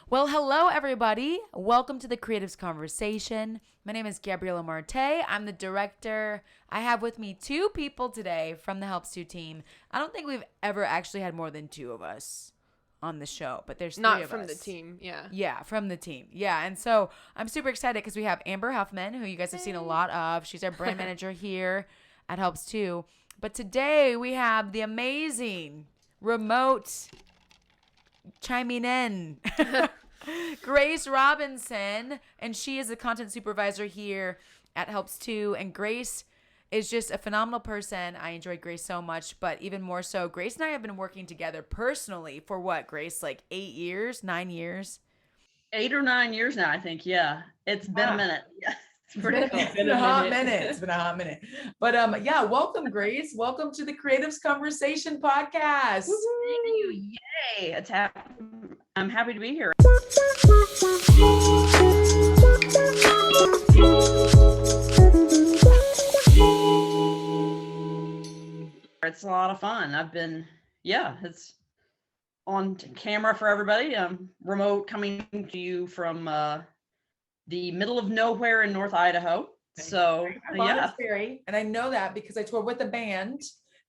Well, hello, everybody. Welcome to the Creatives Conversation. My name is Gabriela Marte. I'm the director. I have with me two people today from the Helps To team. I don't think we've ever actually had more than two of us on the show, but there's three Not of from us. the team, yeah. Yeah, from the team. Yeah, and so I'm super excited because we have Amber Huffman, who you guys have seen a lot of. She's our brand manager here at Helps To. But today we have the amazing remote chiming in Grace Robinson, and she is the content supervisor here at Helps To. And Grace is just a phenomenal person. I enjoy Grace so much, but even more so, Grace and I have been working together personally for what, Grace, like 8 years, 9 years? 8 or 9 years now, I think. Yeah, it's been a minute. Yeah, it's pretty cool. It's been a hot minute. It's been a hot minute. But yeah, welcome, Grace. Welcome to the Creatives Conversation podcast. Thank you. Yay! I'm happy to be here. It's a lot of fun. It's on camera for everybody. Remote coming to you from the middle of nowhere in North Idaho. So Bonner's Ferry, and I know that because I toured with a band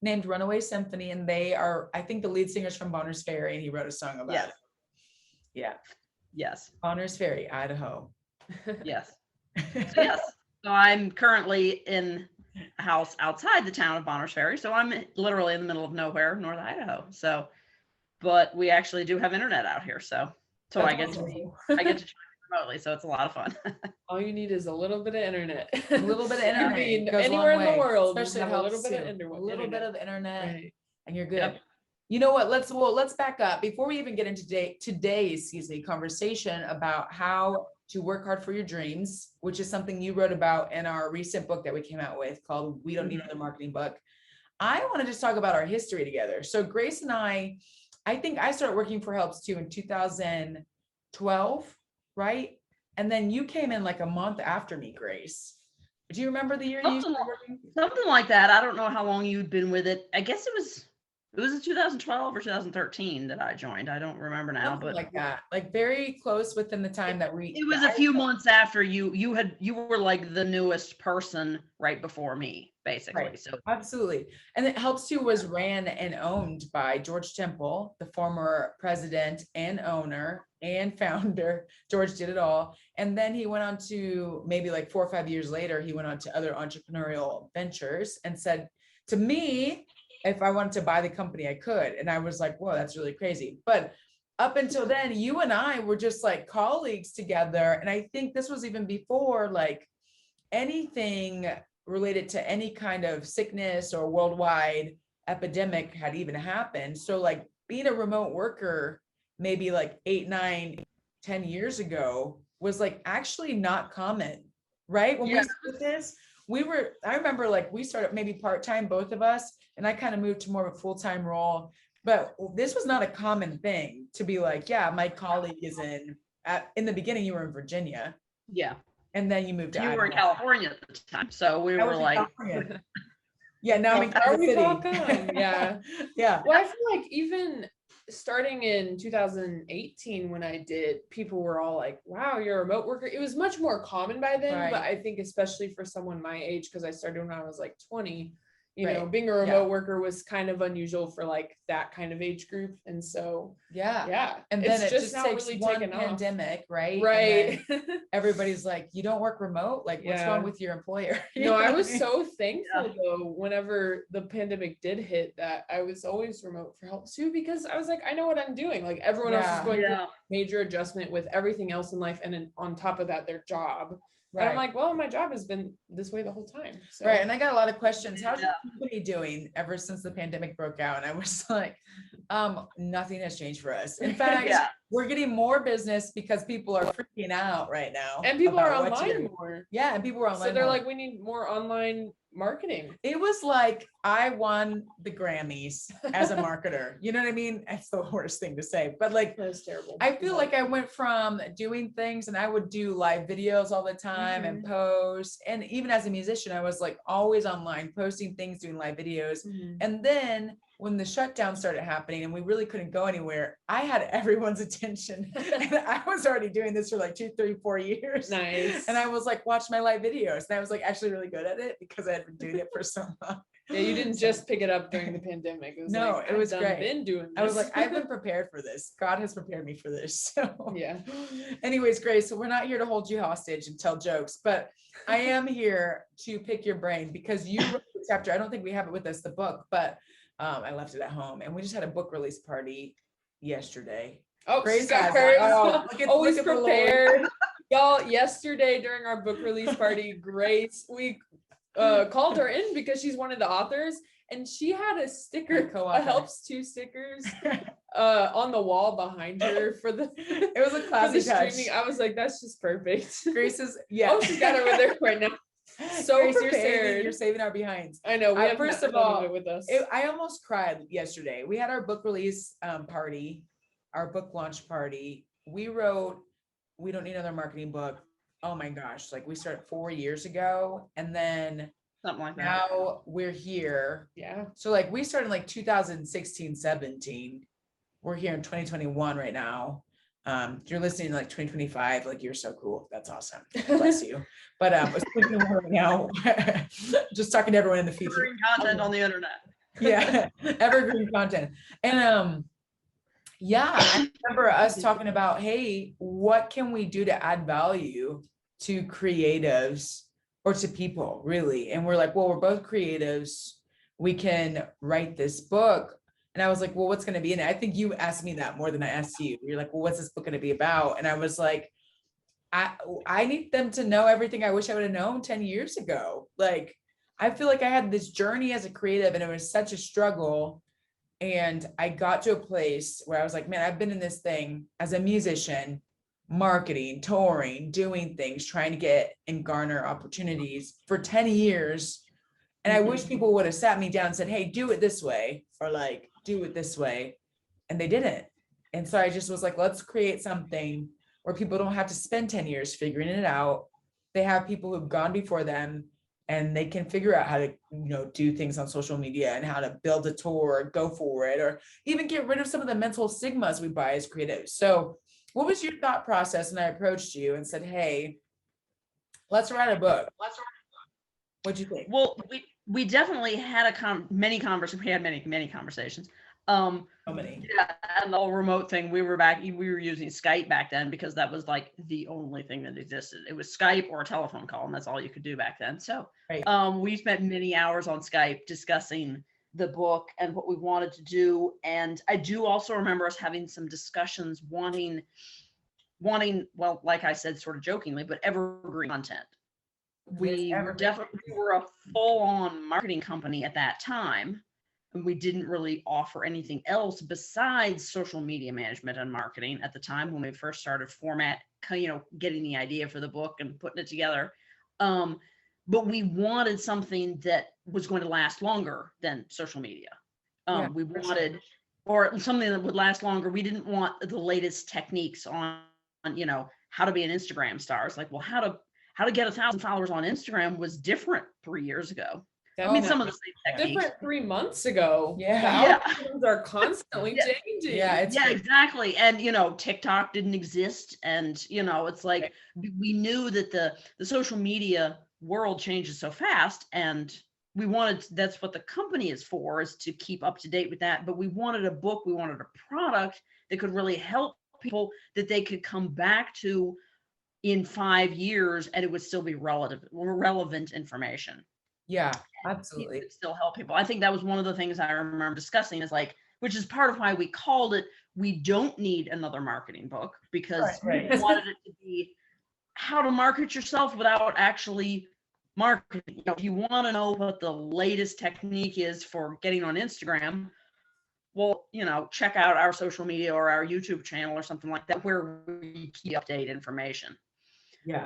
named Runaway Symphony, and they are, I think, the lead singer's from Bonner's Ferry, and he wrote a song about it. Yeah. Yes. Bonner's Ferry, Idaho. Yes. So I'm currently in a house outside the town of Bonner's Ferry. So I'm literally in the middle of nowhere, North Idaho. So, but we actually do have internet out here. So I get to try remotely. So it's a lot of fun. All you need is a little bit of internet. A little bit of internet. I mean, anywhere in the world, especially a little bit of internet. A little bit of internet, right. And you're good. Yep. You know what? Let's back up before we even get into today's conversation about how to work hard for your dreams, which is something you wrote about in our recent book that we came out with called We Don't Need Another Marketing Book. I want to just talk about our history together. So Grace and I think I started working for Helps To in 2012, right? And then you came in like a month after me, Grace. Do you remember the year you started working? Something like that. I don't know how long you'd been with it. I guess it was in 2012 or 2013 that I joined. I don't remember now, Something but like that, like very close within the time that we. It was a few months after you were like the newest person right before me, basically. Right. So Absolutely. And it Helps To was ran and owned by George Temple, the former president and owner and founder. George did it all. And then he went on to, maybe like 4 or 5 years later, he went on to other entrepreneurial ventures and said to me, if I wanted to buy the company, I could. And I was like, whoa, that's really crazy. But up until then, you and I were just like colleagues together. And I think this was even before like anything related to any kind of sickness or worldwide epidemic had even happened. So like being a remote worker, maybe like 8, 9, 10 years ago was like actually not common, right? When we started this, I remember like we started maybe part-time, both of us, and I kind of moved to more of a full-time role, but this was not a common thing to be like, yeah, my colleague is in the beginning, you were in Virginia. yeah. And then you moved to You Idaho. were in California at the time. So we were like, yeah, now I'm in Kansas City. Yeah. Yeah. Well, I feel like even starting in 2018 when I did, people were all like, wow, you're a remote worker. It was much more common by then, Right. but I think especially for someone my age, because I started when I was like 20, you Right. know, being a remote worker was kind of unusual for like that kind of age group. And so, yeah. And then it just takes really one taken off. pandemic, right? Right. And then everybody's like, you don't work remote? Like, what's wrong with your employer? No, I was so thankful though, whenever the pandemic did hit, that I was always remote for Helps To, because I was like, I know what I'm doing. Like everyone else is going through a major adjustment with everything else in life. And then on top of that, their job. Right. And I'm like, well, my job has been this way the whole time. So. Right. And I got a lot of questions. How's your company doing ever since the pandemic broke out? And I was like, nothing has changed for us. In fact, we're getting more business because people are freaking out right now. And people are online more. Yeah. And people are online. So they're like, we need more online marketing. It was like I won the Grammys as a marketer. You know what I mean? It's the worst thing to say, but like, that's terrible. I feel like I went from doing things, and I would do live videos all the time and post. And even as a musician, I was like always online posting things, doing live videos. And then when the shutdown started happening and we really couldn't go anywhere, I had everyone's attention. And I was already doing this for like 2, 3, 4 years. Nice. And I was like, watch my live videos. And I was like actually really good at it because I had been doing it for so long. Yeah, you didn't just pick it up during the pandemic. It was No, like, it was I've great. been doing this. I was like, I've been prepared for this. God has prepared me for this. So yeah. anyways, Grace, so we're not here to hold you hostage and tell jokes, but I am here to pick your brain because you wrote the chapter. I don't think we have it with us, the book, but I left it at home and we just had a book release party yesterday. Oh, Grace got has hers. it. Oh, Always look at the prepared. Y'all, yesterday during our book release party, Grace, we called her in because she's one of the authors, and she had a sticker, a helps to stickers on the wall behind her for the it was a classic streaming. I was like, that's just perfect. Grace's, yeah. Oh, she's got it over there right now. So Grace, prepared. you're saving our behinds. I know. We have first of all, it with us. I almost cried yesterday. We had our book release party, our book launch party. We wrote We Don't Need Another Marketing Book. Oh my gosh, like we started 4 years ago, and then something like that. Now we're here. Yeah. So like we started in like 2016, 17. We're here in 2021 right now. You're listening to like 2025, like you're so cool. That's awesome. Bless you. But it's 2021 right now. Just talking to everyone in the feed. Evergreen content on the internet. Yeah, evergreen content. And yeah, I remember us talking about, hey, what can we do to add value to creatives or to people, really? And we're like, well, we're both creatives. We can write this book. And I was like, well, what's going to be in it? I think you asked me that more than I asked you. You're like, well, what's this book going to be about? And I was like, I need them to know everything I wish I would have known 10 years ago. Like, I feel like I had this journey as a creative and it was such a struggle. And I got to a place where I was like, man, I've been in this thing as a musician, marketing, touring, doing things, trying to get and garner opportunities for 10 years. And I wish people would have sat me down and said, hey, do it this way, or like, do it this way. And they didn't. And so I just was like, let's create something where people don't have to spend 10 years figuring it out. They have people who've gone before them and they can figure out how to, do things on social media and how to build a tour, or go for it, or even get rid of some of the mental stigmas we buy as creatives. So what was your thought process? And I approached you and said, hey, let's write a book. What'd you think? Well, we definitely had many conversations. We had many conversations. So many. Yeah, and the whole remote thing. We were using Skype back then because that was like the only thing that existed. It was Skype or a telephone call, and that's all you could do back then. So, right. We spent many hours on Skype discussing the book and what we wanted to do. And I do also remember us having some discussions wanting, well, like I said, sort of jokingly, but evergreen content. We were a full-on marketing company at that time, and we didn't really offer anything else besides social media management and marketing at the time when we first started getting the idea for the book and putting it together. But we wanted something that was going to last longer than social media. We wanted, or something that would last longer. We didn't want the latest techniques on how to be an Instagram star. It's like, well, how to get 1,000 followers on Instagram was different 3 years ago. I mean, some of the same techniques. Different 3 months ago. Yeah. The algorithms are constantly changing. Yeah, exactly. And TikTok didn't exist, and it's like we knew that the social media world changes so fast, and that's what the company is for, is to keep up to date with that. But we wanted a book, we wanted a product that could really help people, that they could come back to in 5 years and it would still be relevant information. Yeah, absolutely. It would still help people. I think that was one of the things I remember discussing, is like, which is part of why we called it We Don't Need Another Marketing Book, because we wanted it to be how to market yourself without actually marketing. If you want to know what the latest technique is for getting on Instagram, well, check out our social media or our YouTube channel or something like that, where we keep update information. Yeah.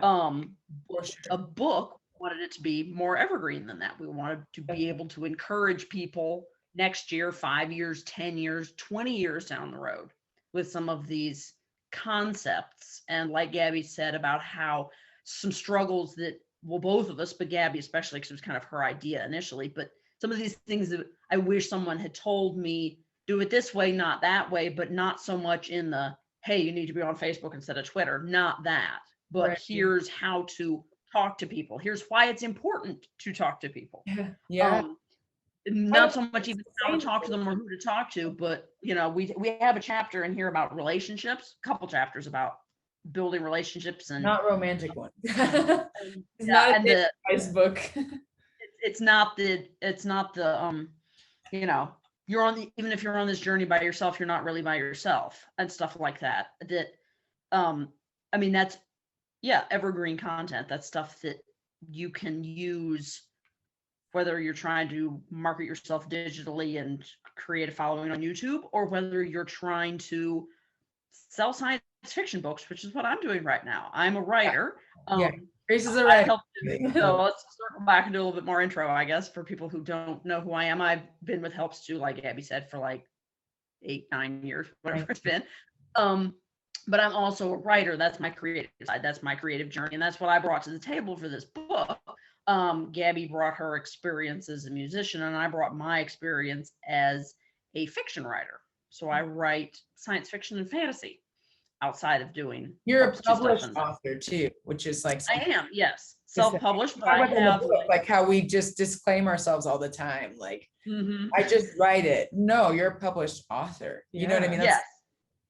A book, wanted it to be more evergreen than that. We wanted to be able to encourage people next year, 5 years, 10 years, 20 years down the road with some of these concepts. And like Gabby said, about how some struggles that, well, both of us, but Gabby especially, because it was kind of her idea initially, but some of these things that I wish someone had told me, do it this way, not that way, but not so much in the, hey, you need to be on Facebook instead of Twitter, not that, but Right. here's how to talk to people. Here's why it's important to talk to people. Yeah. Not so much even how to talk to them or who to talk to, but we have a chapter in here about relationships, a couple chapters about building relationships, and Not romantic ones. It's not a advice book. It's not the you're on the, even if you're on this journey by yourself, you're not really by yourself, and stuff like that. I mean, that's evergreen content. That's stuff that you can use, whether you're trying to market yourself digitally and create a following on YouTube, or whether you're trying to sell science fiction books, which is what I'm doing right now. I'm a writer. Grace is a writer. So let's circle back and do a little bit more intro, I guess, for people who don't know who I am. I've been with Helps To, like Abby said, for like 8-9 years, whatever it's been. But I'm also a writer. That's my creative side. That's my creative journey. And that's what I brought to the table for this book. Gabby brought her experience as a musician, and I brought my experience as a fiction writer. So I write science fiction and fantasy outside of doing. You're a published author too, which is like, I am, yes, self-published, but I have like how we just disclaim ourselves all the time. Like, I just write it. No, you're a published author. You know what I mean? That's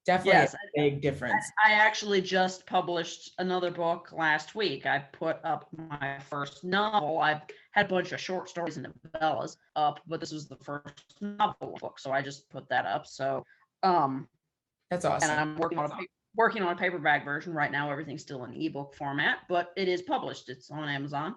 definitely a big difference. I actually just published another book last week. I put up my first novel. I've had a bunch of short stories and novellas up, but this was the first novel book, so I just put that up. So that's awesome. And I'm working on a paperback version right now. Everything's still in ebook format, but it is published. It's on Amazon.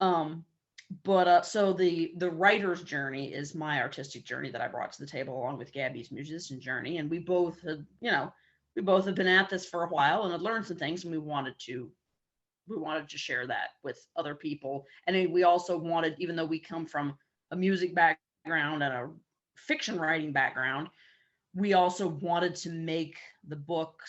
So the writer's journey is my artistic journey that I brought to the table, along with Gabby's musician journey. And we both have been at this for a while and had learned some things, and we wanted to share that with other people. And we also wanted, even though we come from a music background and a fiction writing background, we also wanted to make the book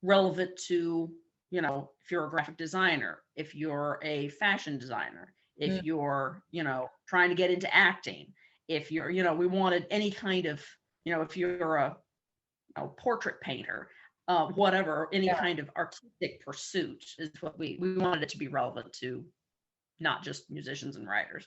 relevant to, if you're a graphic designer, if you're a fashion designer, if you're, trying to get into acting, if you're, we wanted any kind of, if you're a portrait painter, whatever, any kind of artistic pursuit is what we wanted it to be relevant to, not just musicians and writers.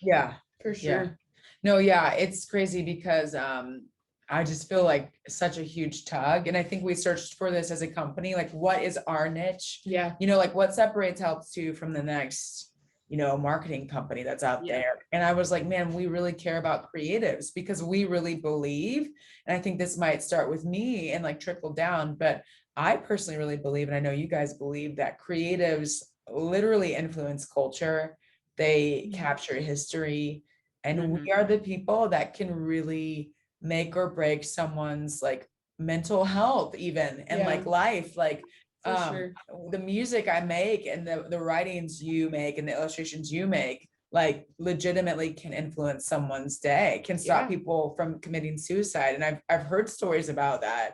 Yeah, for sure. No, it's crazy because I just feel like such a huge tug. And I think we searched for this as a company, like, what is our niche? Yeah. Like, what separates Helps To from the next, marketing company that's out there. And I was like, man, we really care about creatives, because we really believe, and I think this might start with me and like trickle down, but I personally really believe, and I know you guys believe, that creatives literally influence culture. They capture history, and we are the people that can really make or break someone's like mental health even, and like life, like the music I make and the writings you make and the illustrations you make, like, legitimately can influence someone's day, can stop people from committing suicide. And I've heard stories about that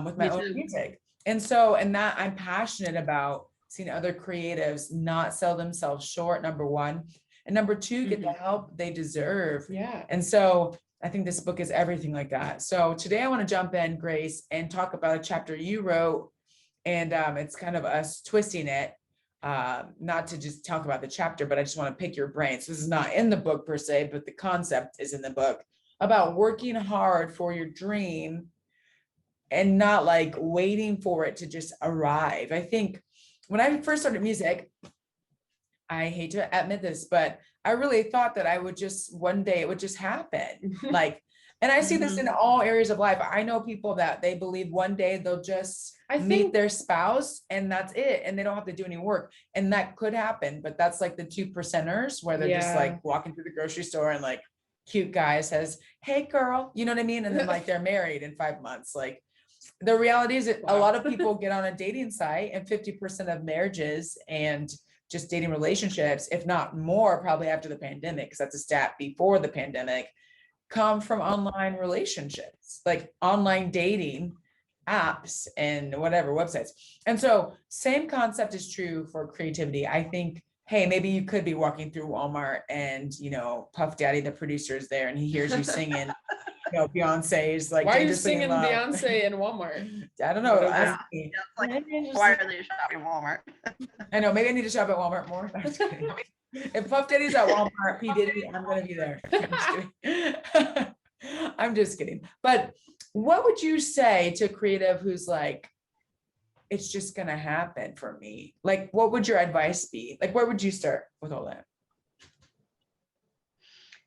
with my own music. And that I'm passionate about seeing other creatives not sell themselves short, number one, and number two, get the help they deserve. And so I think this book is everything like that. So today I want to jump in, Grace, and talk about a chapter you wrote. And it's kind of us twisting it, not to just talk about the chapter, but I just want to pick your brain. So this is not in the book per se, but the concept is in the book, about working hard for your dream and not like waiting for it to just arrive. I think when I first started music, I hate to admit this, but I really thought that I would just, one day it would just happen. Like, and I see this in all areas of life. I know people that they believe one day they'll just meet their spouse and that's it. And they don't have to do any work. And that could happen, but that's like the 2%ers where they're just like walking through the grocery store and like cute guy says, hey girl, you know what I mean? And then like they're married in 5 months. Like, the reality is that a lot of people get on a dating site, and 50% of marriages and just dating relationships, if not more, probably after the pandemic, because that's a stat before the pandemic, come from online relationships, like online dating apps and whatever websites. And so same concept is true for creativity. I think hey, maybe you could be walking through Walmart and, Puff Daddy, the producer, is there and he hears you singing, Beyonce's like, why are you Dangerously in singing Love. Beyonce in Walmart? I don't know. What Ask about- me. Like, why are they shopping at Walmart? I know, maybe I need to shop at Walmart more. I'm just kidding. If Puff Daddy's at Walmart, P. Diddy, I'm gonna be there. I'm just kidding. I'm just kidding. But what would you say to a creative who's like, it's just gonna happen for me? Like, what would your advice be? Like, where would you start with all that?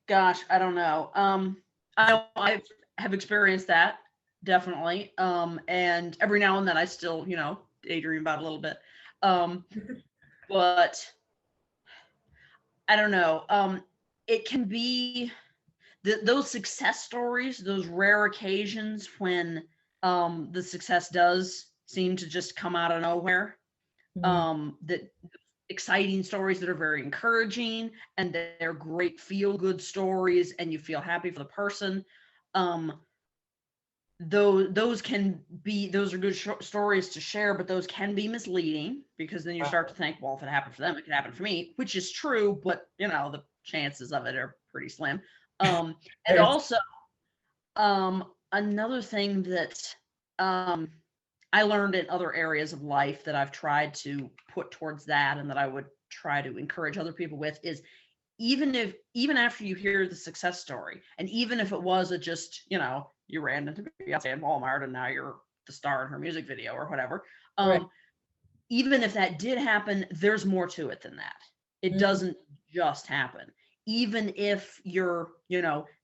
Gosh, I don't know. I have experienced that, definitely. And every now and then I still, daydream about it a little bit. But I don't know. It can be those success stories, those rare occasions when the success does seem to just come out of nowhere. That exciting stories that are very encouraging and they're great feel-good stories and you feel happy for the person. Those are good stories to share, but those can be misleading because then you start to think, well, if it happened for them, it could happen for me, which is true, but the chances of it are pretty slim. And also, another thing that I learned in other areas of life that I've tried to put towards that and that I would try to encourage other people with is even after you hear the success story, and even if it was you ran into Beyonce in Walmart and now you're the star in her music video or whatever. Right. Even if that did happen, there's more to it than that. It doesn't just happen. Even if you're,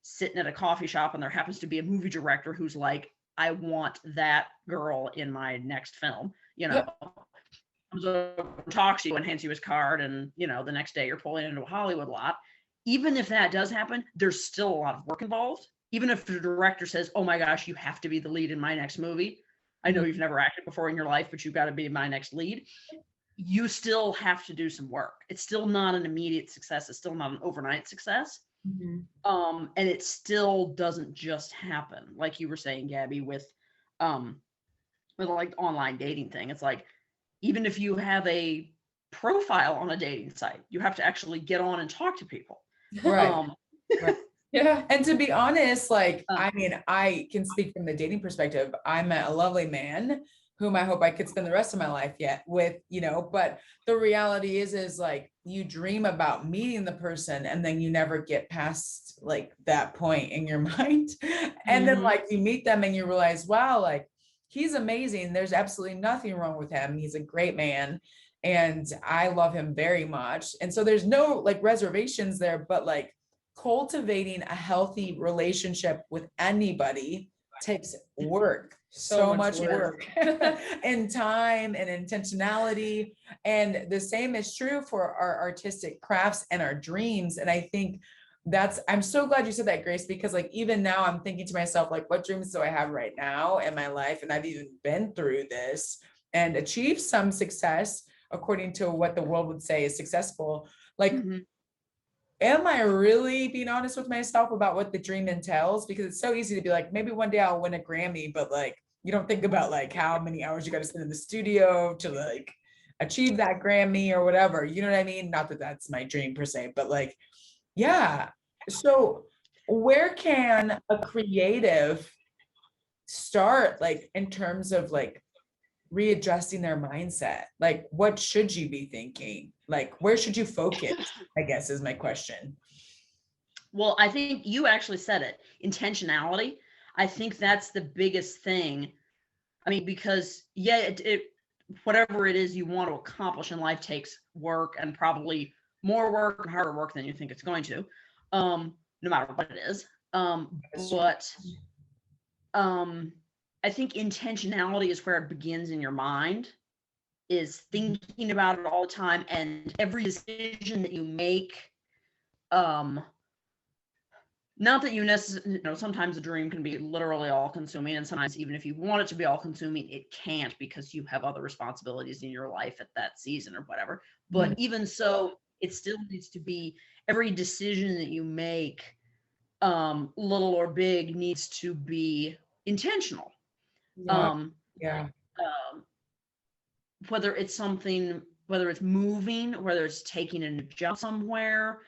sitting at a coffee shop and there happens to be a movie director who's like, I want that girl in my next film, comes over and talks to you and hands you his card and, the next day you're pulling into a Hollywood lot. Even if that does happen, there's still a lot of work involved. Even if the director says, oh my gosh, you have to be the lead in my next movie. I know you've never acted before in your life, but you've got to be my next lead. You still have to do some work. It's still not an immediate success. It's still not an overnight success. And it still doesn't just happen. Like you were saying, Gabby, with like the online dating thing. It's like, even if you have a profile on a dating site, you have to actually get on and talk to people. Right. Right. Yeah. And to be honest, like, I can speak from the dating perspective. I met a lovely man whom I hope I could spend the rest of my life with, but the reality is like, you dream about meeting the person and then you never get past like that point in your mind. And then like you meet them and you realize, wow, like he's amazing. There's absolutely nothing wrong with him. He's a great man. And I love him very much. And so there's no like reservations there, but like cultivating a healthy relationship with anybody takes work, so much work and time and intentionality. And the same is true for our artistic crafts and our dreams. And I think I'm so glad you said that, Grace, because like, even now I'm thinking to myself, like, what dreams do I have right now in my life? And I've even been through this and achieved some success according to what the world would say is successful. Like, am I really being honest with myself about what the dream entails? Because it's so easy to be like, maybe one day I'll win a Grammy, but like, you don't think about like how many hours you got to spend in the studio to like achieve that Grammy or whatever. You know what I mean? Not that that's my dream per se, but like, yeah. So where can a creative start, like in terms of like readjusting their mindset? Like, what should you be thinking? Like, where should you focus, I guess, is my question. Well, I think you actually said it, intentionality. I think that's the biggest thing. I mean, because whatever it is you want to accomplish in life takes work, and probably more work and harder work than you think it's going to, no matter what it is. But I think intentionality is where it begins in your mind, is thinking about it all the time, and every decision that you make, not that you necessarily, sometimes a dream can be literally all consuming, and sometimes even if you want it to be all consuming, it can't, because you have other responsibilities in your life at that season or whatever. But even so, it still needs to be, every decision that you make, little or big, needs to be intentional. Yeah. Whether it's something whether it's moving, whether it's taking a new job somewhere,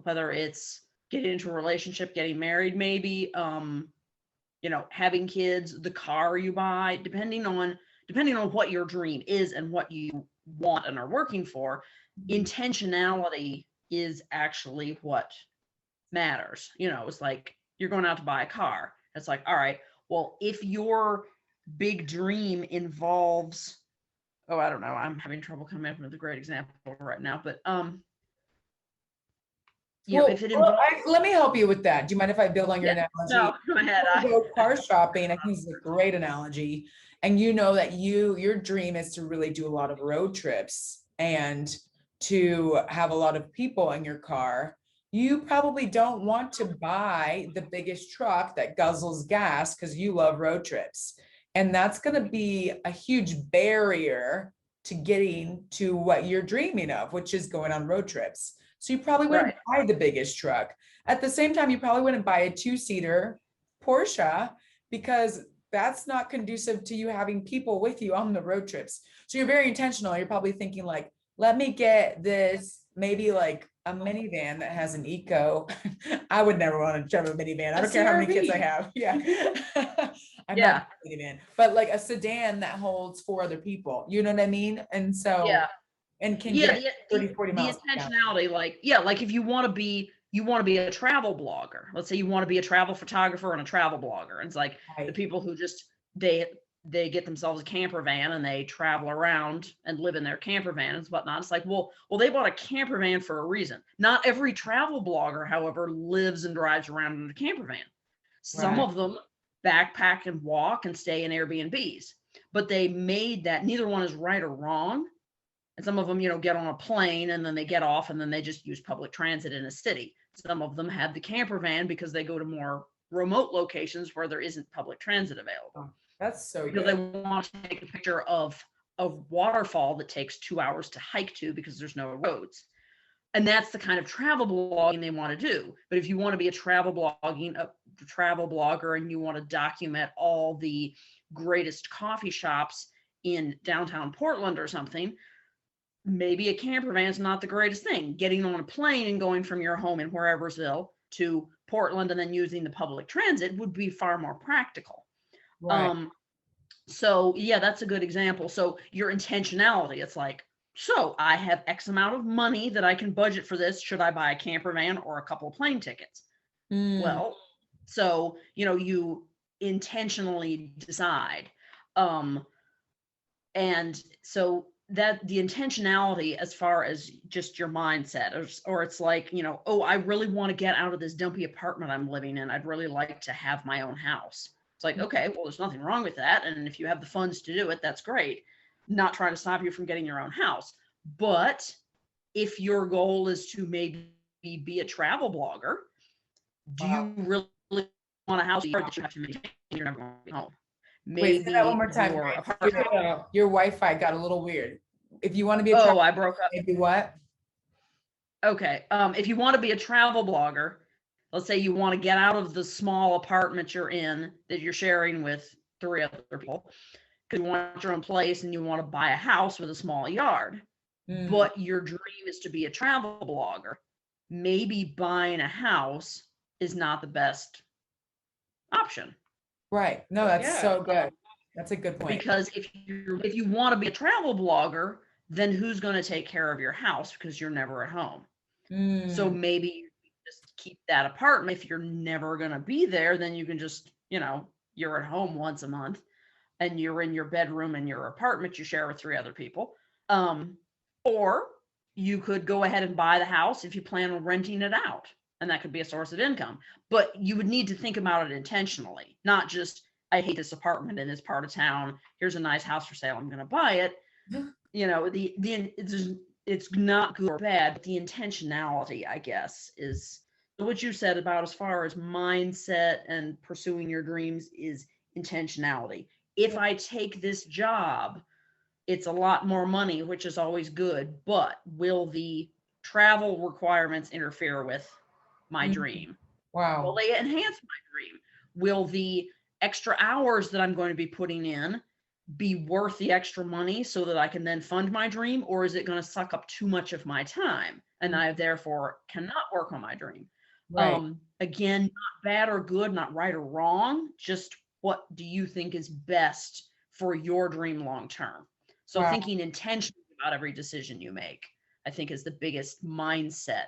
whether it's getting into a relationship, getting married, maybe, having kids, the car you buy, depending on what your dream is and what you want and are working for, intentionality is actually what matters. It's like you're going out to buy a car. It's like, all right, well, if your big dream involves, I don't know, I'm having trouble coming up with a great example right now, but if it involves, let me help you with that. Do you mind if I build on your analogy? No, go ahead. Go car shopping, I think is a great analogy. And that your dream is to really do a lot of road trips and to have a lot of people in your car. You probably don't want to buy the biggest truck that guzzles gas because you love road trips. And that's going to be a huge barrier to getting to what you're dreaming of, which is going on road trips. So you probably wouldn't buy the biggest truck. At the same time, you probably wouldn't buy a 2-seater Porsche because that's not conducive to you having people with you on the road trips. So you're very intentional. You're probably thinking like, let me get this, maybe like a minivan that has an eco. I would never want to drive a minivan. I don't care how many kids I have. Yeah. I'm not a minivan, but like a sedan that holds 4 other people. You know what I mean? And so, and can get 30, 40 miles. The intentionality, like if you want to be a travel blogger. Let's say you want to be a travel photographer and a travel blogger. And it's like the people who just, they get themselves a camper van and they travel around and live in their camper van and whatnot. It's like, well, they bought a camper van for a reason. Not every travel blogger, however, lives and drives around in a camper van. Some of them backpack and walk and stay in Airbnbs, but they made that, neither one is right or wrong. And some of them, get on a plane and then they get off and then they just use public transit in a city. Some of them have the camper van because they go to more remote locations where there isn't public transit available. That's so good. Because they want to take a picture of a waterfall that takes 2 hours to hike to because there's no roads. And that's the kind of travel blogging they want to do. But if you want to be a travel blogger and you want to document all the greatest coffee shops in downtown Portland or something, maybe a camper van is not the greatest thing. Getting on a plane and going from your home in Whereversville to Portland and then using the public transit would be far more practical. Right. So that's a good example. So your intentionality, it's like, so I have X amount of money that I can budget for this. Should I buy a camper van or a couple of plane tickets? Well, so, you intentionally decide. And so that the intentionality as far as just your mindset or it's like, I really want to get out of this dumpy apartment I'm living in. I'd really like to have my own house. It's like, okay, well, there's nothing wrong with that. And if you have the funds to do it, that's great. Not trying to stop you from getting your own house. But if your goal is to maybe be a travel blogger, do you really want a house that you have to maintain? You're never going to be home. Wait, say that one more time. Your Wi-Fi got a little weird. If you want to be I broke up. Maybe what? Okay. If you want to be a travel blogger, let's say you want to get out of the small apartment you're in that you're sharing with 3 other people, because you want your own place and you want to buy a house with a small yard, but your dream is to be a travel blogger. Maybe buying a house is not the best option. Right. No, that's so good. That's a good point. Because if you want to be a travel blogger, then who's going to take care of your house because you're never at home? So maybe you just keep that apartment. If you're never going to be there, then you can just, you're at home once a month and you're in your bedroom in your apartment you share with 3 other people. Or you could go ahead and buy the house if you plan on renting it out. And that could be a source of income. But you would need to think about it intentionally, not just, I hate this apartment in this part of town. Here's a nice house for sale. I'm going to buy it. It's not good or bad, but the intentionality, I guess, is what you said about as far as mindset and pursuing your dreams is intentionality. If I take this job, it's a lot more money, which is always good, but will the travel requirements interfere with my dream? Wow. Will they enhance my dream? Will the extra hours that I'm going to be putting in be worth the extra money so that I can then fund my dream, or is it going to suck up too much of my time and I therefore cannot work on my dream? Right. Again, not bad or good, not right or wrong, just what do you think is best for your dream long term? So Wow. thinking intentionally about every decision you make, I think, is the biggest mindset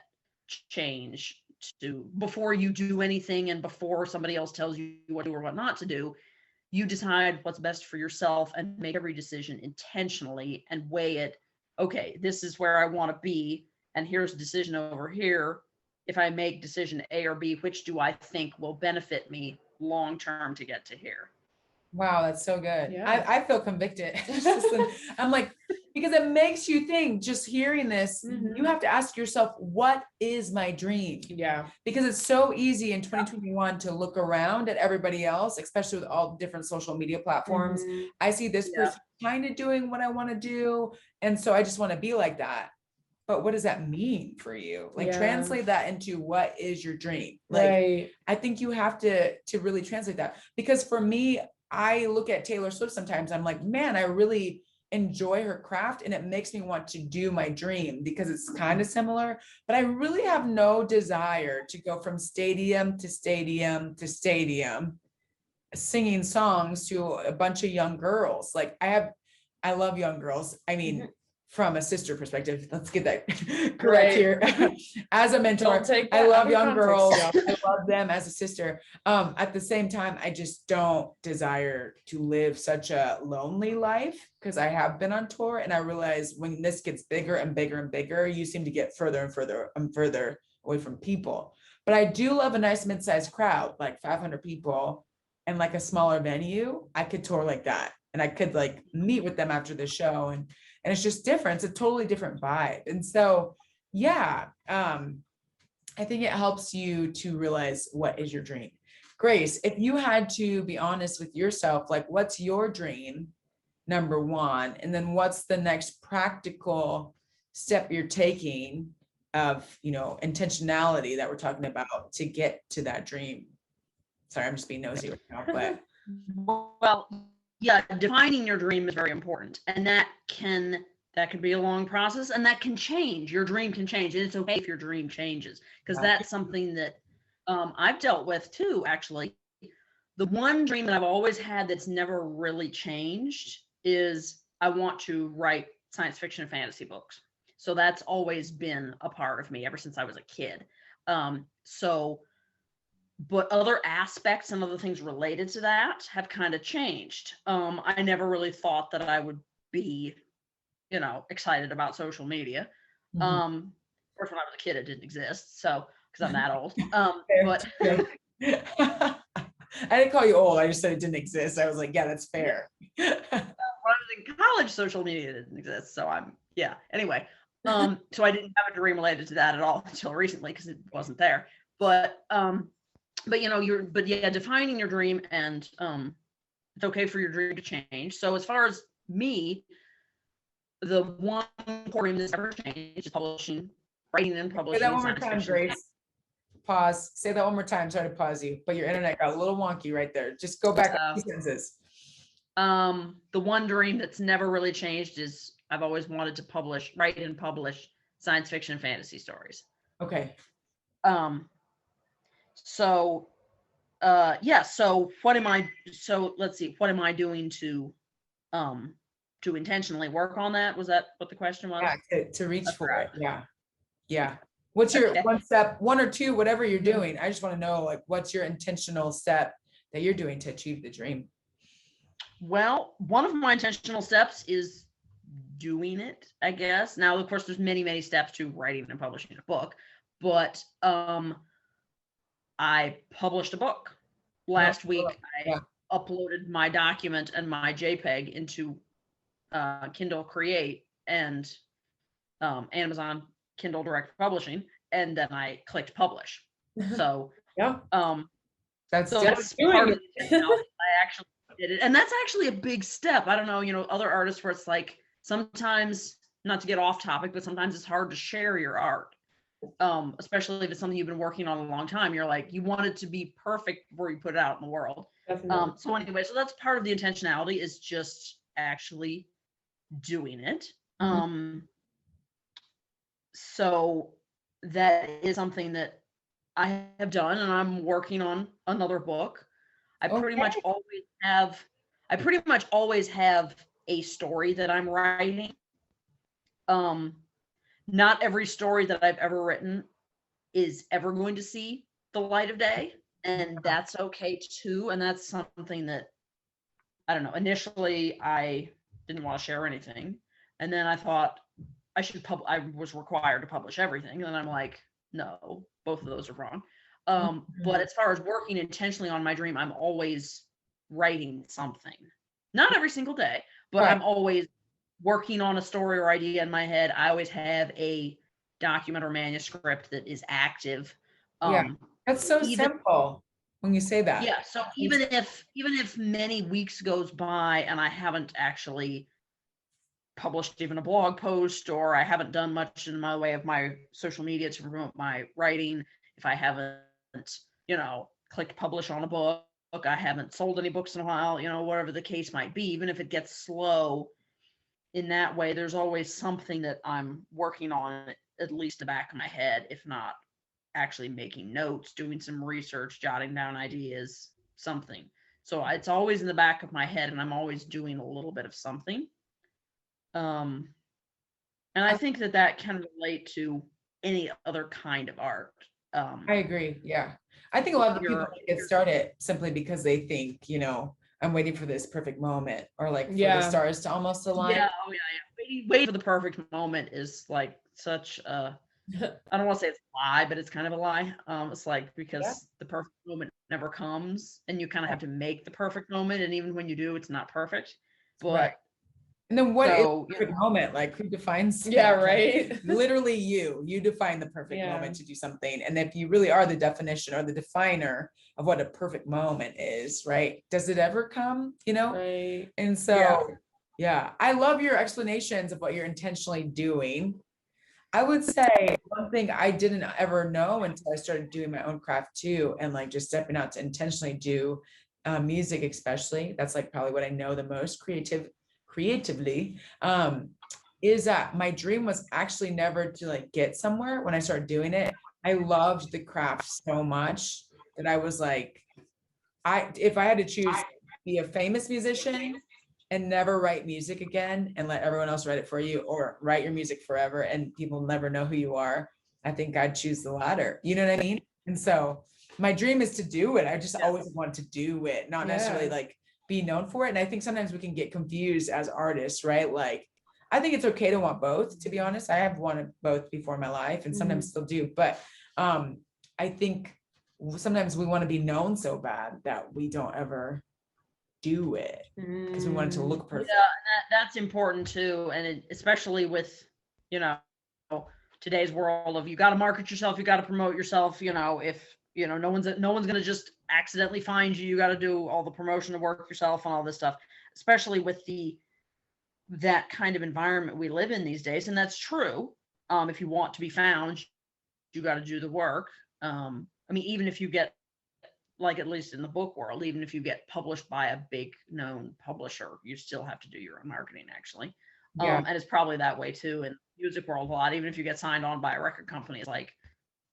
change to before you do anything and before somebody else tells you what to do or what not to do. You decide what's best for yourself and make every decision intentionally and weigh it. Okay, this is where I want to be, and here's a decision over here. If I make decision A or B, which do I think will benefit me long term to get to here? Wow, that's so good. Yeah. I feel convicted. I'm like, because it makes you think, just hearing this, you have to ask yourself, what is my dream? Yeah. Because it's so easy in 2021 to look around at everybody else, especially with all different social media platforms. I see this person kind of doing what I want to do. And so I just want to be like that. But what does that mean for you? Like, translate that into what is your dream? Like, I think you have to really translate that, because for me, I look at Taylor Swift sometimes, I'm like, man, I really enjoy her craft and it makes me want to do my dream because it's kind of similar, but I really have no desire to go from stadium to stadium to stadium singing songs to a bunch of young girls. Like, I love young girls. I mean, from a sister perspective, let's get that correct here. As a mentor, I love young girls. I love them as a sister. At the same time, I just don't desire to live such a lonely life, because I have been on tour and I realize when this gets bigger and bigger and bigger, you seem to get further and further and further away from people. But I do love a nice mid-sized crowd, like 500 people, and like a smaller venue. I could tour like that, and I could like meet with them after the show, and it's just different. It's a totally different vibe. And so, yeah, I think it helps you to realize what is your dream. Grace, if you had to be honest with yourself, like, what's your dream, number one, and then what's the next practical step you're taking of, intentionality that we're talking about to get to that dream? Sorry, I'm just being nosy right now, but. Well, yeah, defining your dream is very important, and that can be a long process, and that can change. Your dream can change, and it's okay if your dream changes, because that's something that I've dealt with too, actually. The one dream that I've always had that's never really changed is I want to write science fiction and fantasy books. So that's always been a part of me ever since I was a kid. But other aspects and other things related to that have kind of changed. I never really thought that I would be, excited about social media. Of course, when I was a kid, it didn't exist. So, because I'm that old. But I didn't call you old. I just said it didn't exist. I was like, yeah, that's fair. When I was in college, social media didn't exist. So anyway. So I didn't have a dream related to that at all until recently, because it wasn't there. But defining your dream, and it's okay for your dream to change. So as far as me, the one dream that's never changed is writing and publishing. Say that one more time, Grace. Pause. Say that one more time. Sorry to pause you, but your internet got a little wonky right there. Just go back a few sentences. The one dream that's never really changed is I've always wanted to write and publish science fiction and fantasy stories. Okay. So let's see, what am I doing to intentionally work on that? Was that what the question was? Yeah, to reach for it. Yeah. What's your one step, one or two, whatever you're doing? I just want to know, like, what's your intentional step that you're doing to achieve the dream? Well, one of my intentional steps is doing it, I guess. Now, of course, there's many, many steps to writing and publishing a book, but I published a book last week. I uploaded my document and my JPEG into Kindle Create and Amazon Kindle Direct Publishing, and then I clicked publish. So that's part of it. I actually did it, and that's actually a big step. I don't know, other artists where it's like sometimes, not to get off topic, but sometimes it's hard to share your art. Especially if it's something you've been working on a long time. You're like, you want it to be perfect before you put it out in the world. So anyway, so that's part of the intentionality, is just actually doing it. Mm-hmm. So that is something that I have done, and I'm working on another book. I pretty Okay. much always have a story that I'm writing. Not every story that I've ever written is ever going to see the light of day, and that's okay too. And that's something that, I don't know, initially I didn't want to share anything, and then I thought I was required to publish everything, and I'm like, no, both of those are wrong. But as far as working intentionally on my dream, I'm always writing something. Not every single day, but Right. I'm always working on a story or idea in my head. I always have a document or manuscript that is active. Yeah. That's so Even simple when you say that. Yeah, so even if many weeks goes by and I haven't actually published even a blog post, or I haven't done much in my way of my social media to promote my writing, if I haven't, clicked publish on a book, I haven't sold any books in a while, whatever the case might be, even if it gets slow in that way, there's always something that I'm working on, at least the back of my head, if not actually making notes, doing some research, jotting down ideas, something. So it's always in the back of my head, and I'm always doing a little bit of something. And I think that can relate to any other kind of art. I agree. Yeah. I think a lot of the people get started simply because they think, I'm waiting for this perfect moment, or like for the stars to almost align. Yeah. Oh yeah. Wait for the perfect moment is like such a, I don't want to say it's a lie, but it's kind of a lie. It's like, because the perfect moment never comes, and you kind of have to make the perfect moment. And even when you do, it's not perfect. But and then what is the perfect moment? Like, who defines? Yeah, right. Literally you define the perfect moment to do something. And if you really are the definition or the definer of what a perfect moment is, right? Does it ever come, Right. And so, I love your explanations of what you're intentionally doing. I would say one thing I didn't ever know until I started doing my own craft too, and like just stepping out to intentionally do music, especially. That's like probably what I know the most creatively, is that my dream was actually never to like get somewhere. When I started doing it, I loved the craft so much that I was like, if I had to choose, be a famous musician and never write music again and let everyone else write it for you, or write your music forever and people never know who you are, I think I'd choose the latter. You know what I mean? And so my dream is to do it. I just always want to do it, not necessarily like be known for it. And I think sometimes we can get confused as artists, right? Like, I think it's okay to want both, to be honest. I have wanted both before in my life, and sometimes still do. But I think sometimes we want to be known so bad that we don't ever do it because we want it to look perfect. Yeah, that's important too. And especially with, today's world of, you got to market yourself, you got to promote yourself, if, no one's going to just accidentally find you. You got to do all the promotion of work yourself and all this stuff, especially with that kind of environment we live in these days. And that's true. If you want to be found, you got to do the work. Even if you get, like, at least in the book world, even if you get published by a big known publisher, you still have to do your own marketing, actually. And it's probably that way too in music world a lot. Even if you get signed on by a record company, it's like,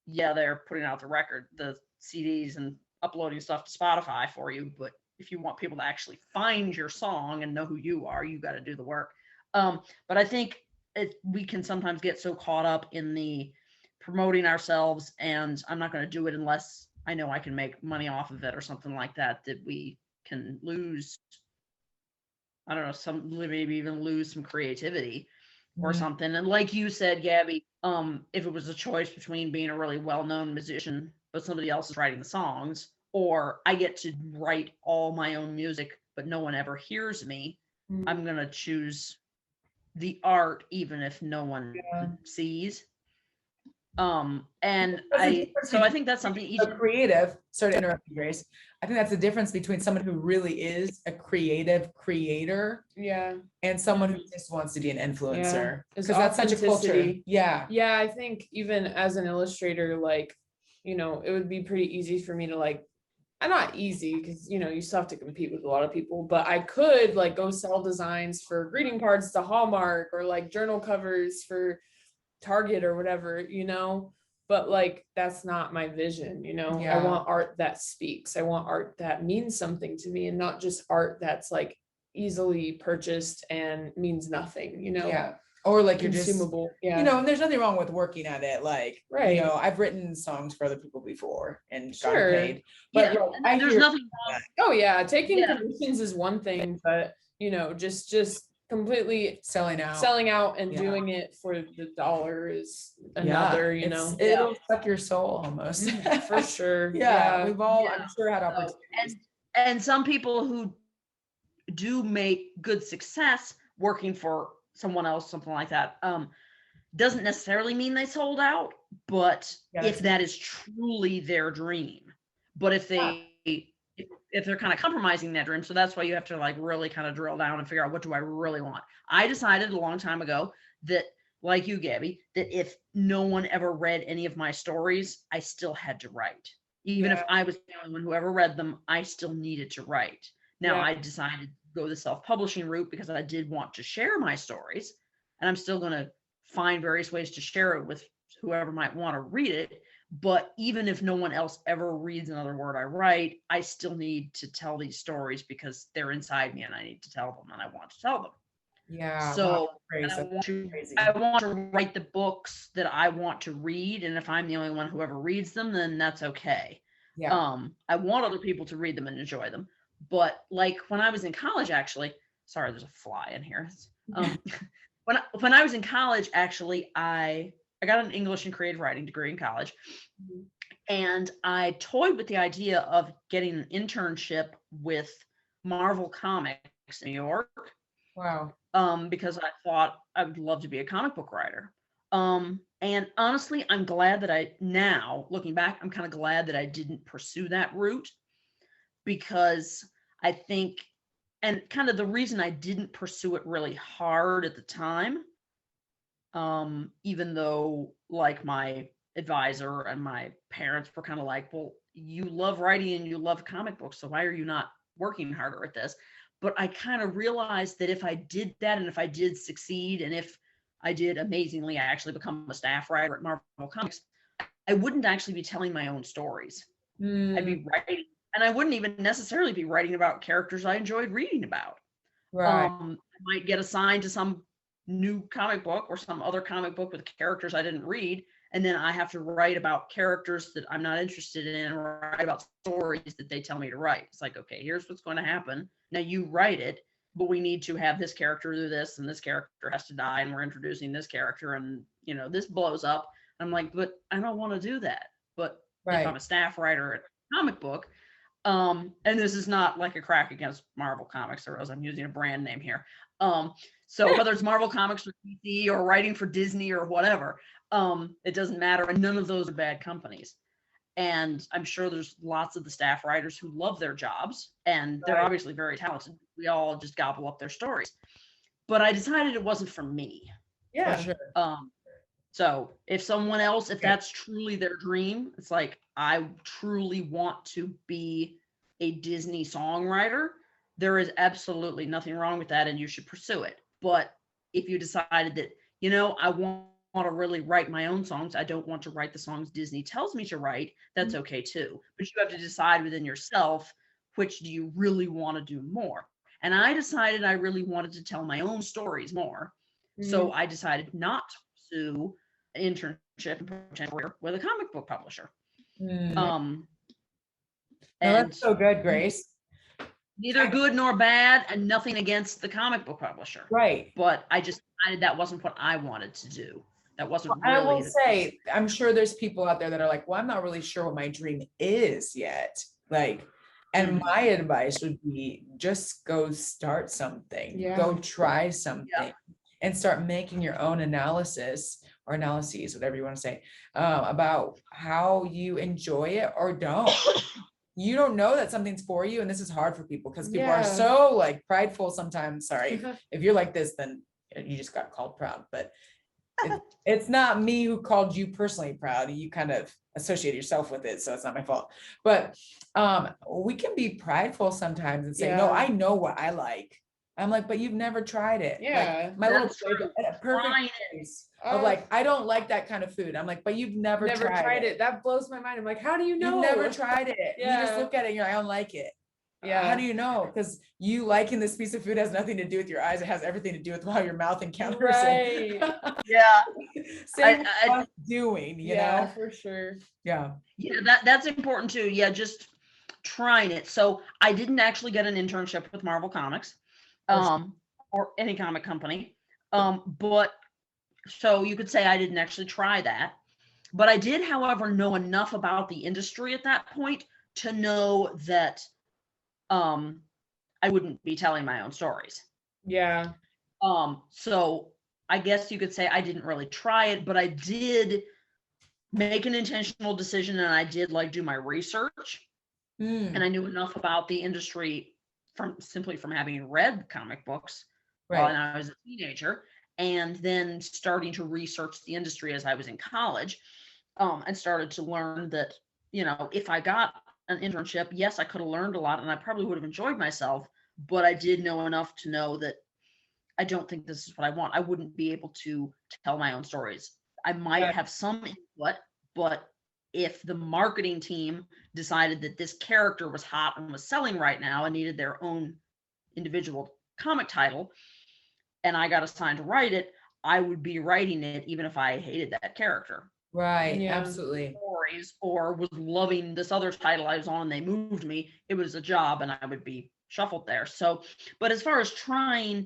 they're putting out the CDs and uploading stuff to Spotify for you. But if you want people to actually find your song and know who you are, you got to do the work. But I think we can sometimes get so caught up in the promoting ourselves, and I'm not going to do it unless I know I can make money off of it or something like that, that we can lose, I don't know, maybe even lose some creativity or something. And like you said, Gabby, if it was a choice between being a really well-known musician, but somebody else is writing the songs, or I get to write all my own music, but no one ever hears me, I'm going to choose the art, even if no one sees. And I think that's something creative. Sorry to interrupt you, Grace. I think that's the difference between someone who really is a creative creator, and someone who just wants to be an influencer, because that's such a culture. I think even as an illustrator, like, it would be pretty easy for me to like not easy because, you know, you still have to compete with a lot of people, but I could like go sell designs for greeting cards to Hallmark or like journal covers for Target or whatever, you know, but like, that's not my vision, you know. I want art that speaks. I want art that means something to me and not just art that's like easily purchased and means nothing, you know. Yeah. Or like you're consumable. just, you know, and there's nothing wrong with working at it. Like, right. You know, I've written songs for other people before and gotten Sure. paid. But there's nothing wrong. Oh yeah, taking commissions is one thing, but you know, just completely selling out and doing it for the dollar is another, you know. It'll suck your soul almost. For sure. We've all, I'm sure, had opportunities. And some people who do make good success working for someone else, something like that, doesn't necessarily mean they sold out, but if that is truly their dream. But if they're kind of compromising that dream, so that's why you have to like really kind of drill down and figure out, what do I really want? I decided a long time ago that, like you, Gabby, that if no one ever read any of my stories, I still had to write. Even if I was the only one who ever read them, I still needed to write. Now I decided to go the self-publishing route because I did want to share my stories, and I'm still going to find various ways to share it with whoever might want to read it. But even if no one else ever reads another word I write, I still need to tell these stories because they're inside me and I need to tell them and I want to tell them. Yeah. So I want to write the books that I want to read. And if I'm the only one who ever reads them, then that's okay. Yeah. I want other people to read them and enjoy them. But like when I was in college, actually, sorry, there's a fly in here. When I was in college, actually, I got an English and creative writing degree in college. And I toyed with the idea of getting an internship with Marvel Comics in New York. Wow. Because I thought I would love to be a comic book writer. And honestly, I'm glad that now looking back, I'm kind of glad that I didn't pursue that route, because I think, and kind of the reason I didn't pursue it really hard at the time, even though like my advisor and my parents were kind of like, well, you love writing and you love comic books, so why are you not working harder at this? But I kind of realized that if I did that, and if I did succeed, and if I did amazingly, I actually become a staff writer at Marvel Comics, I wouldn't actually be telling my own stories. I'd be writing, and I wouldn't even necessarily be writing about characters I enjoyed reading about. Right. I might get assigned to some new comic book or some other comic book with characters I didn't read, and then I have to write about characters that I'm not interested in, or write about stories that they tell me to write. It's like, okay, here's what's going to happen. Now you write it, but we need to have this character do this, and this character has to die, and we're introducing this character, and you know, this blows up. I'm like, but I don't want to do that. But if I'm a staff writer at a comic book, and this is not like a crack against Marvel Comics, or else I'm using a brand name here. So whether it's Marvel Comics or DC or writing for Disney or whatever, it doesn't matter. And none of those are bad companies. And I'm sure there's lots of the staff writers who love their jobs, and they're obviously very talented. We all just gobble up their stories. But I decided it wasn't for me. Yeah, sure. So if someone else, if that's truly their dream, it's like, I truly want to be a Disney songwriter, there is absolutely nothing wrong with that, and you should pursue it. But if you decided that, you know, I want to really write my own songs, I don't want to write the songs Disney tells me to write, that's okay too. But you have to decide within yourself, which do you really want to do more? And I decided I really wanted to tell my own stories more. So I decided not to pursue an internship and potential career with a comic book publisher. No, that's so good, Grace. Neither good nor bad, and nothing against the comic book publisher. Right. But I just decided that wasn't what I wanted to do. That wasn't really. I will say, I'm sure there's people out there that are like, well, I'm not really sure what my dream is yet. Like, and my advice would be just go start something. Go try something and start making your own analysis or analyses, whatever you want to say, about how you enjoy it or don't. You don't know that something's for you, and this is hard for people because people are so like prideful sometimes. Sorry, if you're like this, then you just got called proud. But it's not me who called you personally proud. You kind of associate yourself with it, so it's not my fault. But we can be prideful sometimes and say, no, I know what I like. I'm like, but you've never tried it. Yeah, like, my little Trying perfect case of like, I don't like that kind of food. I'm like, but you've never tried it. That blows my mind. I'm like, how do you know? You've never tried it. Yeah. You just look at it and you're like, I don't like it. Yeah. How do you know? Because you liking this piece of food has nothing to do with your eyes. It has everything to do with how your mouth encounters it. Yeah. Same with doing, you know? For sure. Yeah. Yeah, that's important too. Yeah, just trying it. So I didn't actually get an internship with Marvel Comics, or any comic company. But so you could say I didn't actually try that. But I did, however, know enough about the industry at that point to know that I wouldn't be telling my own stories. Yeah. So I guess you could say I didn't really try it, but I did make an intentional decision, and I did like do my research. And I knew enough about the industry from having read comic books when I was a teenager, and then starting to research the industry as I was in college, and started to learn that, you know, if I got an internship, yes, I could have learned a lot and I probably would have enjoyed myself, but I did know enough to know that I don't think this is what I want. I wouldn't be able to tell my own stories. I might have some input, but if the marketing team decided that this character was hot and was selling right now and needed their own individual comic title, and I got assigned to write it, I would be writing it even if I hated that character. Right. Yeah. Absolutely. Stories, or was loving this other title I was on and they moved me. It was a job and I would be shuffled there. So, but as far as trying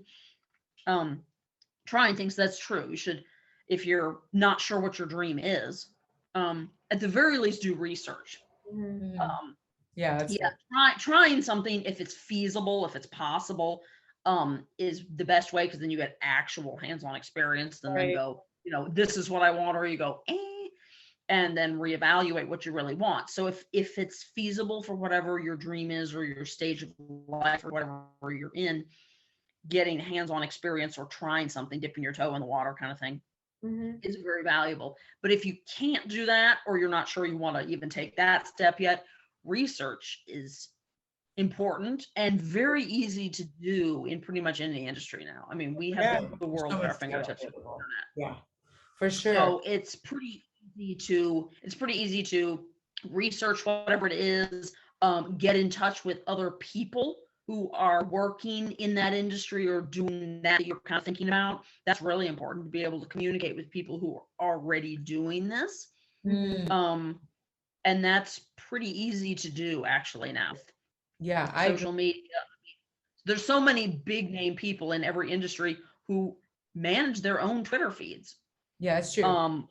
things, that's true. You should, if you're not sure what your dream is, at the very least do research. Trying something, if it's feasible, if it's possible, is the best way, because then you get actual hands-on experience, and then go, you know, this is what I want, or you go, and then reevaluate what you really want. So if it's feasible for whatever your dream is, or your stage of life, or whatever you're in, getting hands-on experience or trying something, dipping your toe in the water kind of thing, is very valuable. But if you can't do that, or you're not sure you want to even take that step yet, research is important and very easy to do in pretty much any industry now. I mean, we have the world at our fingertips. Yeah, for sure. So it's pretty easy to research whatever it is, get in touch with other people who are working in that industry or doing that you're kind of thinking about. That's really important, to be able to communicate with people who are already doing this. And that's pretty easy to do actually now. Yeah, social media. There's so many big name people in every industry who manage their own Twitter feeds. Yeah, it's true.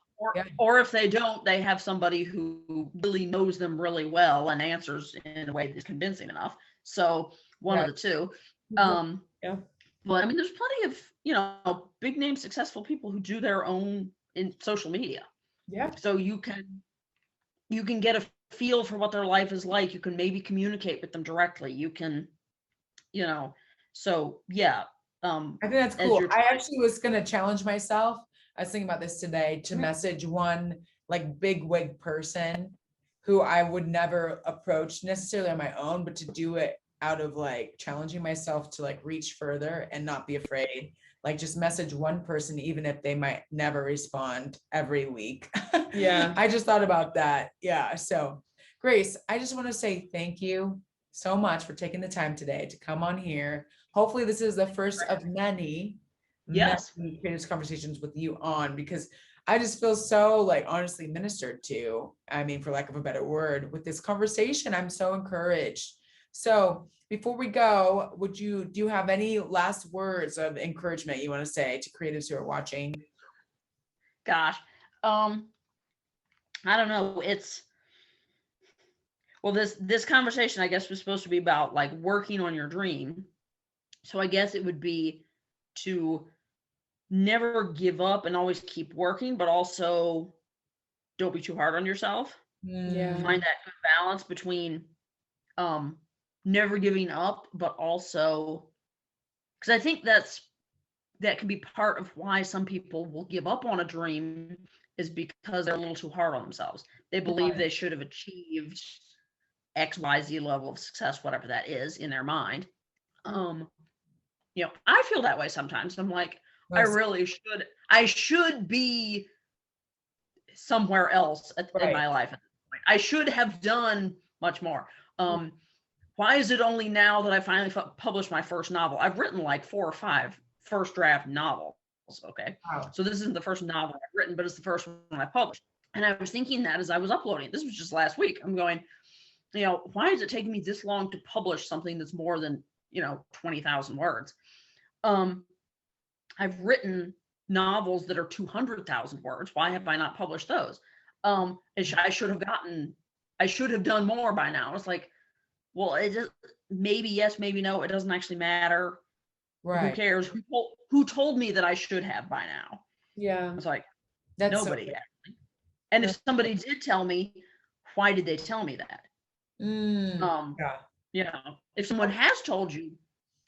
Or if they don't, they have somebody who really knows them really well and answers in a way that's convincing enough. So one of the two. But I mean, there's plenty of, you know, big name successful people who do their own in social media. Yeah. So you can get a feel for what their life is like. You can maybe communicate with them directly. You can, you know, so yeah. I think that's cool. I actually was going to challenge myself. I was thinking about this today, to message one like big wig person who I would never approach necessarily on my own, but to do it out of like challenging myself to like reach further and not be afraid. Like just message one person, even if they might never respond every week. Yeah. I just thought about that. Yeah. So Grace, I just want to say thank you so much for taking the time today to come on here. Hopefully this is the first of many creative conversations with you on, because I just feel so like honestly ministered to, I mean, for lack of a better word, with this conversation. I'm so encouraged. So before we go, do you have any last words of encouragement you want to say to creatives who are watching? Gosh, I don't know. This conversation, I guess, was supposed to be about like working on your dream. So I guess it would be to never give up and always keep working, but also don't be too hard on yourself. Yeah. Find that good balance between never giving up, but also, because I think that's that can be part of why some people will give up on a dream, is because they're a little too hard on themselves. They believe they should have achieved XYZ level of success, whatever that is in their mind. You know, I feel that way sometimes. I'm like, I should be somewhere else in my life. I should have done much more. Why is it only now that I finally published my first novel? I've written like 4 or 5 first draft novels. Okay. Wow. So this isn't the first novel I've written, but it's the first one I published. And I was thinking that as I was uploading, this was just last week, I'm going, you know, why is it taking me this long to publish something that's more than, you know, 20,000 words? I've written novels that are 200,000 words. Why have I not published those? I should have done more by now. It's like, well, it just, maybe yes, maybe no. It doesn't actually matter. Right. Who cares? Who told me that I should have by now? Yeah. It's like, nobody actually. And if somebody did tell me, why did they tell me that? You know, if someone has told you,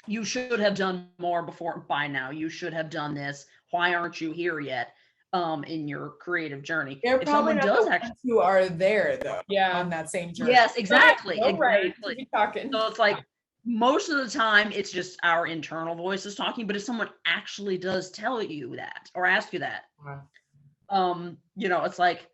you should have done more by now, you should have done this, why aren't you here yet in your creative journey? They're if probably someone does actually who are there though, on that same journey. Yes, exactly. Right. Talking. So it's like most of the time it's just our internal voices talking, but if someone actually does tell you that or ask you that, you know, it's like,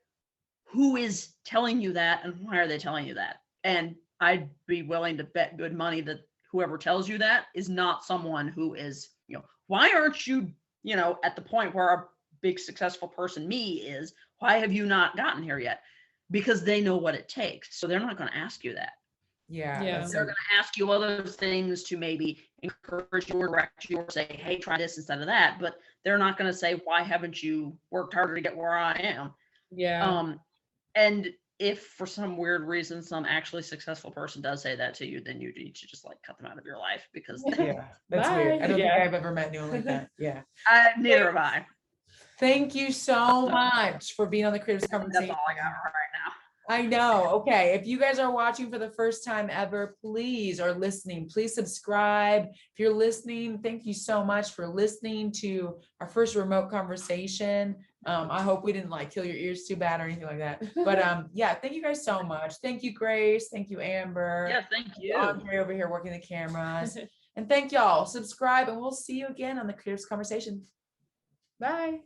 who is telling you that and why are they telling you that? And I'd be willing to bet good money that whoever tells you that is not someone who is, you know, why aren't you, you know, at the point where a big successful person, me, is, why have you not gotten here yet? Because they know what it takes. So they're not going to ask you that. Yeah. They're going to ask you other things to maybe encourage you or direct you or say, hey, try this instead of that. But they're not going to say, why haven't you worked harder to get where I am? Yeah. And if for some weird reason some actually successful person does say that to you, then you need to just like cut them out of your life because that's weird. I don't think I've ever met anyone like that. Yeah. Neither have I. Thank you so much for being on the Creatives Conversation. That's all I got right now. I know. Okay. If you guys are watching for the first time ever, please, or listening, please subscribe. If you're listening, thank you so much for listening to our first remote conversation. I hope we didn't like kill your ears too bad or anything like that. But yeah, thank you guys so much. Thank you, Grace. Thank you, Amber. Yeah, thank you. Andre over here working the cameras. And thank y'all. Subscribe and we'll see you again on the Creatives Conversation. Bye.